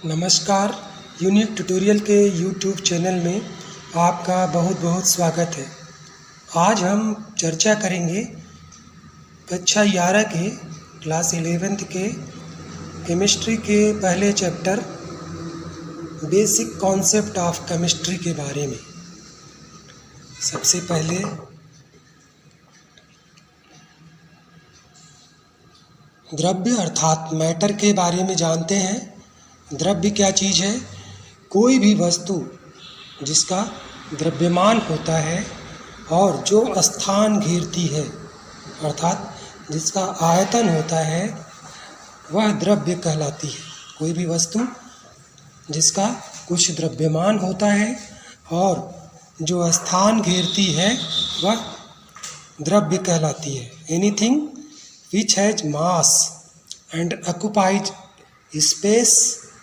नमस्कार। Unique tutorial के YouTube channel में आपका बहुत बहुत स्वागत है। आज हम चर्चा करेंगे कक्षा 11 के क्लास 11th के केमिस्ट्री के पहले chapter basic concept of chemistry के बारे में। सबसे पहले द्रव्य अर्थात मैटर के बारे में जानते हैं। द्रव्य क्या चीज़ है? कोई भी वस्तु जिसका द्रव्यमान होता है और जो स्थान घेरती है अर्थात जिसका आयतन होता है वह द्रव्य कहलाती है। कोई भी वस्तु जिसका कुछ द्रव्यमान होता है और जो स्थान घेरती है वह द्रव्य कहलाती है। Anything which has mass and occupies space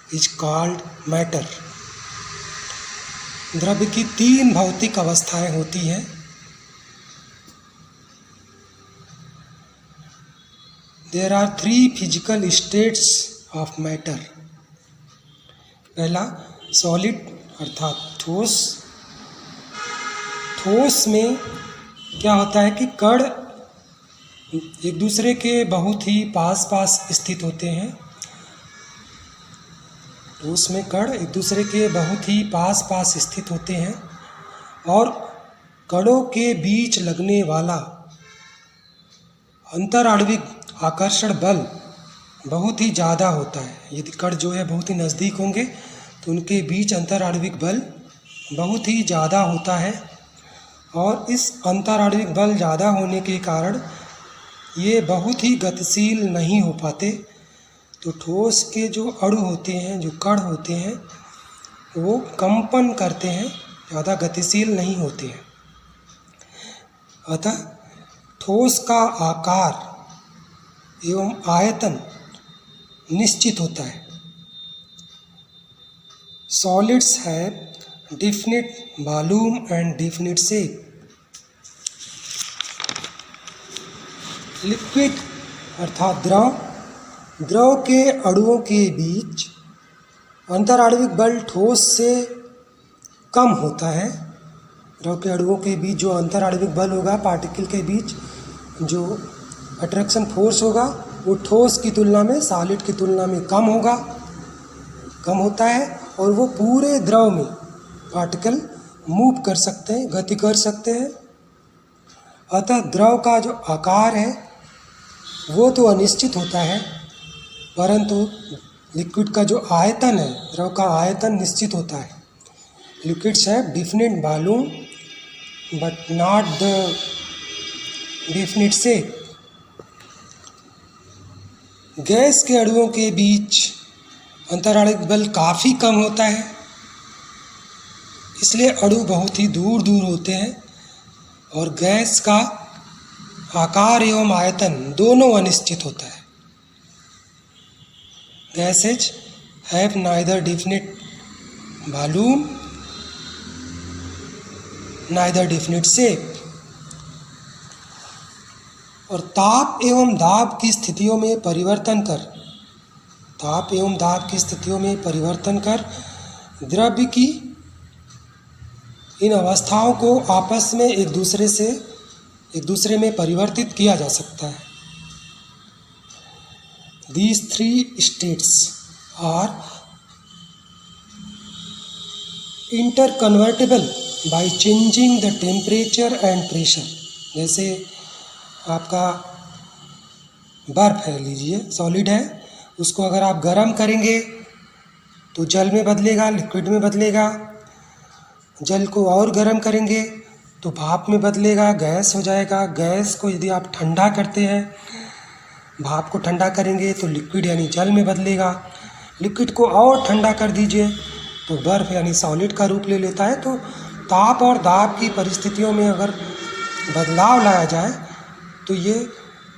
is called matter। द्रव्य की 3 भौतिक अवस्थाएं होती हैं। There are 3 physical states of matter। पहला सॉलिड अर्थात ठोस। ठोस में क्या होता है कि कण एक दूसरे के बहुत ही पास स्थित होते हैं। ठोस में कण एक दूसरे के बहुत ही पास स्थित होते हैं और कणों के बीच लगने वाला अंतराण्विक आकर्षण बल बहुत ही ज़्यादा होता है। यदि कण जो है बहुत ही नज़दीक होंगे तो उनके बीच अंतराण्विक बल बहुत ही ज़्यादा होता है और इस अंतराण्विक बल ज़्यादा होने के कारण ये बहुत ही गतिशील नहीं हो पाते। तो ठोस के जो अणु होते हैं, जो कण होते हैं, वो कंपन करते हैं, ज़्यादा गतिशील नहीं होते हैं। अतः ठोस का आकार एवं आयतन निश्चित होता है। Solids have definite volume and definite shape. Liquid अर्थात द्रव के अणुओं के बीच अंतराण्विक बल ठोस से कम होता है। द्रव के अणुओं के बीच जो अंतराण्विक बल होगा, पार्टिकल के बीच जो अट्रैक्शन फोर्स होगा, वो ठोस की तुलना में, सॉलिड की तुलना में कम होता है और वो पूरे द्रव में पार्टिकल मूव कर सकते हैं, गति कर सकते हैं। अतः द्रव का जो आकार है वो तो अनिश्चित होता है, परंतु लिक्विड का जो आयतन है, द्रव का आयतन निश्चित होता है। Liquids have definite volume but not the definite shape. Gas के अणुओं के बीच अंतराण्विक बल काफ़ी कम होता है, इसलिए अणु बहुत ही दूर दूर होते हैं और गैस का आकार एवं आयतन दोनों अनिश्चित होता है। Gases have neither definite volume neither definite shape. और ताप एवं दाब की स्थितियों में परिवर्तन कर द्रव्य की इन अवस्थाओं को आपस में एक दूसरे में परिवर्तित किया जा सकता है। These 3 states are interconvertible by changing the temperature and pressure। जैसे आपका बर्फ है, लीजिए सॉलिड है, उसको अगर आप गर्म करेंगे तो जल में बदलेगा, लिक्विड में बदलेगा। जल को और गर्म करेंगे तो भाप में बदलेगा, गैस हो जाएगा। गैस को यदि आप ठंडा करते हैं, भाप को ठंडा करेंगे तो लिक्विड यानी जल में बदलेगा। लिक्विड को और ठंडा कर दीजिए तो बर्फ यानी सॉलिड का रूप ले लेता है। तो ताप और दाब की परिस्थितियों में अगर बदलाव लाया जाए तो ये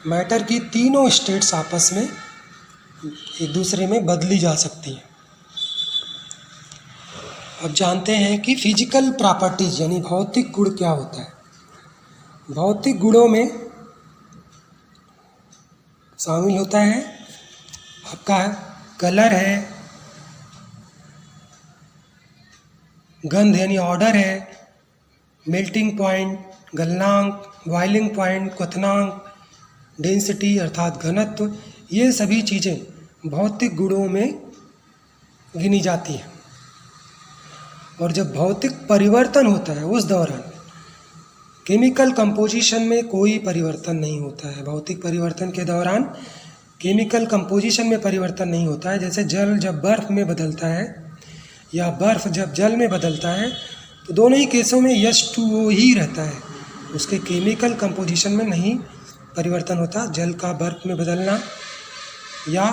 मैटर की तीनों स्टेट्स आपस में एक दूसरे में बदली जा सकती हैं। अब जानते हैं कि फिजिकल प्रॉपर्टीज यानी भौतिक गुण क्या होता है। भौतिक गुणों में शामिल होता है आपका कलर है, गंध यानी ऑर्डर है, मेल्टिंग पॉइंट, गलनांक, बॉइलिंग पॉइंट, क्वथनांक, डेंसिटी अर्थात घनत्व, ये सभी चीज़ें भौतिक गुणों में गिनी जाती हैं। और जब भौतिक परिवर्तन होता है उस दौरान केमिकल कंपोजिशन में कोई परिवर्तन नहीं होता है। भौतिक परिवर्तन के दौरान केमिकल कंपोजिशन में परिवर्तन नहीं होता है। जैसे जल जब बर्फ़ में बदलता है या बर्फ़ जब जल में बदलता है तो दोनों ही केसों में H2O ही रहता है, उसके केमिकल कंपोजिशन में नहीं परिवर्तन होता। जल का बर्फ़ में बदलना या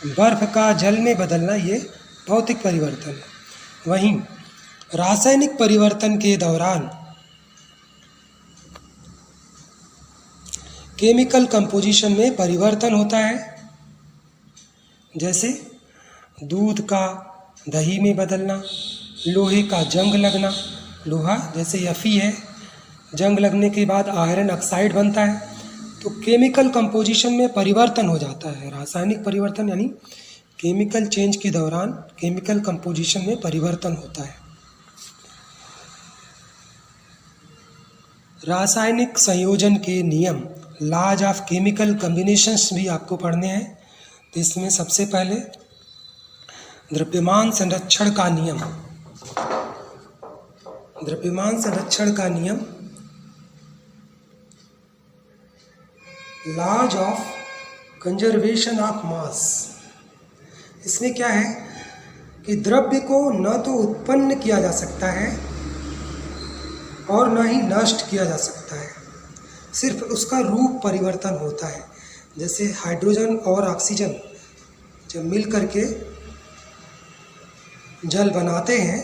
बर्फ़ का जल में बदलना ये भौतिक परिवर्तन है। वहीं रासायनिक परिवर्तन के दौरान केमिकल कंपोजिशन में परिवर्तन होता है। जैसे दूध का दही में बदलना, लोहे का जंग लगना, लोहा जैसे Fe है, जंग लगने के बाद आयरन ऑक्साइड बनता है, तो केमिकल कंपोजिशन में परिवर्तन हो जाता है। रासायनिक परिवर्तन यानी केमिकल चेंज के दौरान केमिकल कंपोजिशन में परिवर्तन होता है। रासायनिक संयोजन के नियम, लॉज ऑफ केमिकल कॉम्बिनेशंस भी आपको पढ़ने हैं। तो इसमें सबसे पहले द्रव्यमान संरक्षण का नियम। द्रव्यमान संरक्षण का नियम, laws of conservation of mass. इसमें क्या है कि द्रव्य को न तो उत्पन्न किया जा सकता है और न ही नष्ट किया जा सकता है, सिर्फ उसका रूप परिवर्तन होता है। जैसे हाइड्रोजन और ऑक्सीजन जब मिल करके जल बनाते हैं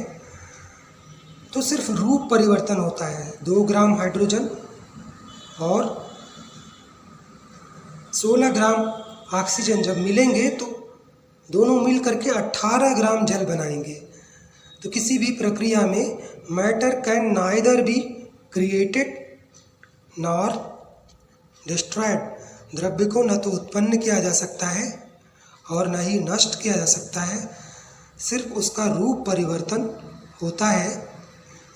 तो सिर्फ रूप परिवर्तन होता है। 2 ग्राम हाइड्रोजन और 16 ग्राम ऑक्सीजन जब मिलेंगे तो दोनों मिल करके 18 ग्राम जल बनाएंगे। तो किसी भी प्रक्रिया में matter can neither be created nor destroyed. द्रव्य को न तो उत्पन्न किया जा सकता है और न ही नष्ट किया जा सकता है, सिर्फ उसका रूप परिवर्तन होता है।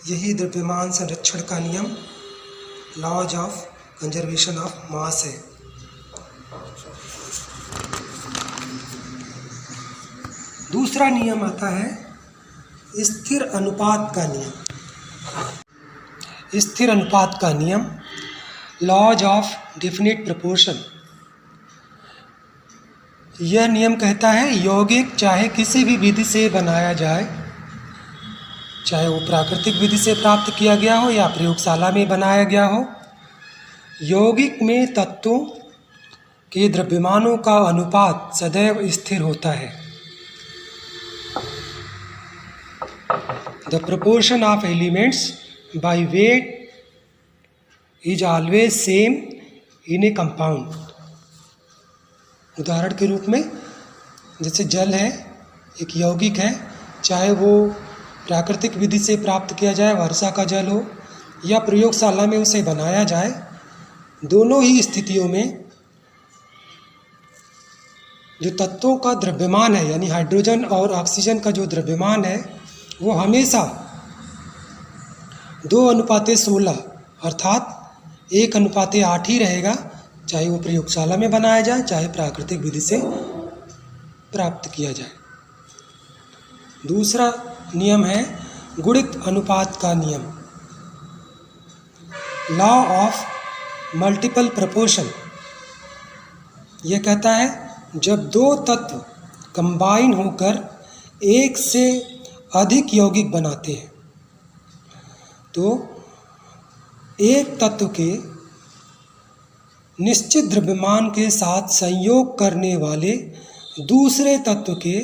यही द्रव्यमान संरक्षण का नियम, laws of conservation of mass है। दूसरा नियम आता है स्थिर अनुपात का नियम। स्थिर अनुपात का नियम, लॉज ऑफ डेफिनिट प्रोपोर्शन। यह नियम कहता है यौगिक चाहे किसी भी विधि से बनाया जाए, चाहे वो प्राकृतिक विधि से प्राप्त किया गया हो या प्रयोगशाला में बनाया गया हो, यौगिक में तत्वों के द्रव्यमानों का अनुपात सदैव स्थिर होता है। The proportion of elements by weight is always same in a compound। उदाहरण के रूप में जैसे जल है, एक यौगिक है, चाहे वो प्राकृतिक विधि से प्राप्त किया जाए, वर्षा का जल हो, या प्रयोगशाला में उसे बनाया जाए, दोनों ही स्थितियों में जो तत्वों का द्रव्यमान है यानी हाइड्रोजन और ऑक्सीजन का जो द्रव्यमान है वो हमेशा 2:16 अर्थात 1:8 ही रहेगा, चाहे वो प्रयोगशाला में बनाया जाए चाहे प्राकृतिक विधि से प्राप्त किया जाए। दूसरा नियम है गुणित अनुपात का नियम, लॉ ऑफ मल्टीपल प्रोपोर्शन। यह कहता है जब 2 तत्व कंबाइन होकर एक से अधिक यौगिक बनाते हैं तो एक तत्व के निश्चित द्रव्यमान के साथ संयोग करने वाले दूसरे तत्व के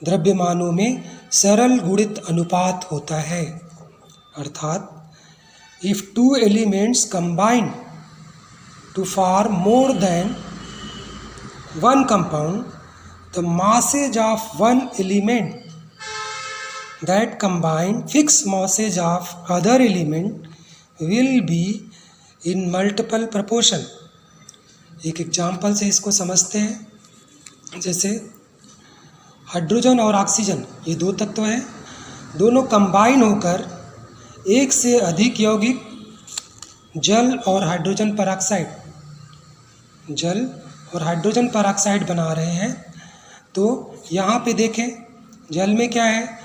द्रव्यमानों में सरल गुणित अनुपात होता है। अर्थात if 2 elements combine to form more than one compound, the masses of one element that combine fixed masses of other element will be in multiple proportion। एक एग्जाम्पल से इसको समझते हैं। जैसे हाइड्रोजन और ऑक्सीजन ये 2 तत्व हैं, दोनों कंबाइन होकर एक से अधिक यौगिक जल और हाइड्रोजन पेरोक्साइड बना रहे हैं। तो यहाँ पे देखें, जल में क्या है,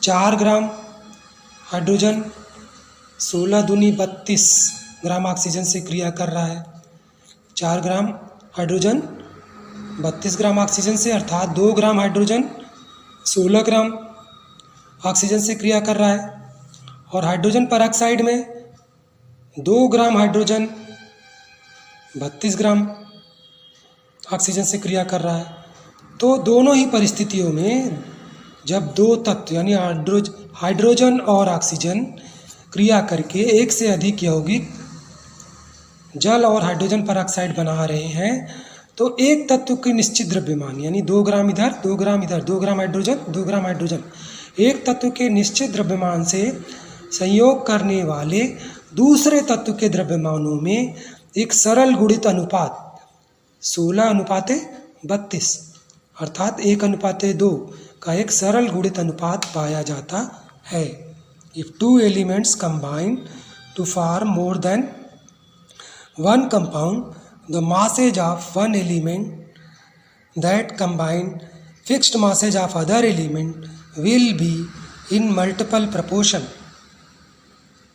4 ग्राम हाइड्रोजन 16 दूनी 32 ग्राम ऑक्सीजन से क्रिया कर रहा है। 4 ग्राम हाइड्रोजन 32 ग्राम ऑक्सीजन से, अर्थात 2 ग्राम हाइड्रोजन 16 ग्राम ऑक्सीजन से क्रिया कर रहा है। और हाइड्रोजन पेरोक्साइड में 2 ग्राम हाइड्रोजन 32 ग्राम ऑक्सीजन से क्रिया कर रहा है। तो दोनों ही परिस्थितियों में जब दो तत्व यानी हाइड्रोजन और ऑक्सीजन क्रिया करके एक से अधिक यौगिक जल और हाइड्रोजन पेरोक्साइड बना रहे हैं, तो एक तत्व की निश्चित द्रव्यमान यानी 2 ग्राम इधर 2 ग्राम इधर 2 ग्राम हाइड्रोजन एक तत्व के निश्चित द्रव्यमान से संयोग करने वाले दूसरे तत्व के द्रव्यमानों में एक सरल गुणित अनुपात 16:32 अर्थात 1:2 का एक सरल गुणित अनुपात पाया जाता है। If two elements combine to form more than one compound, the masses of one element that combine fixed masses of other element will be in multiple proportion।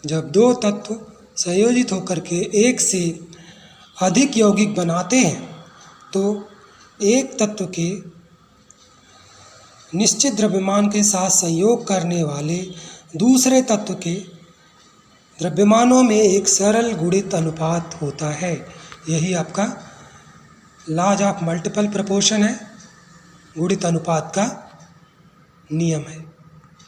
जब दो तत्व संयोजित होकर के एक से अधिक यौगिक बनाते हैं, तो एक तत्व के निश्चित द्रव्यमान के साथ संयोग करने वाले दूसरे तत्व के द्रव्यमानों में एक सरल गुणित अनुपात होता है। यही आपका लॉज ऑफ मल्टीपल प्रोपोर्शन है, गुणित अनुपात का नियम है।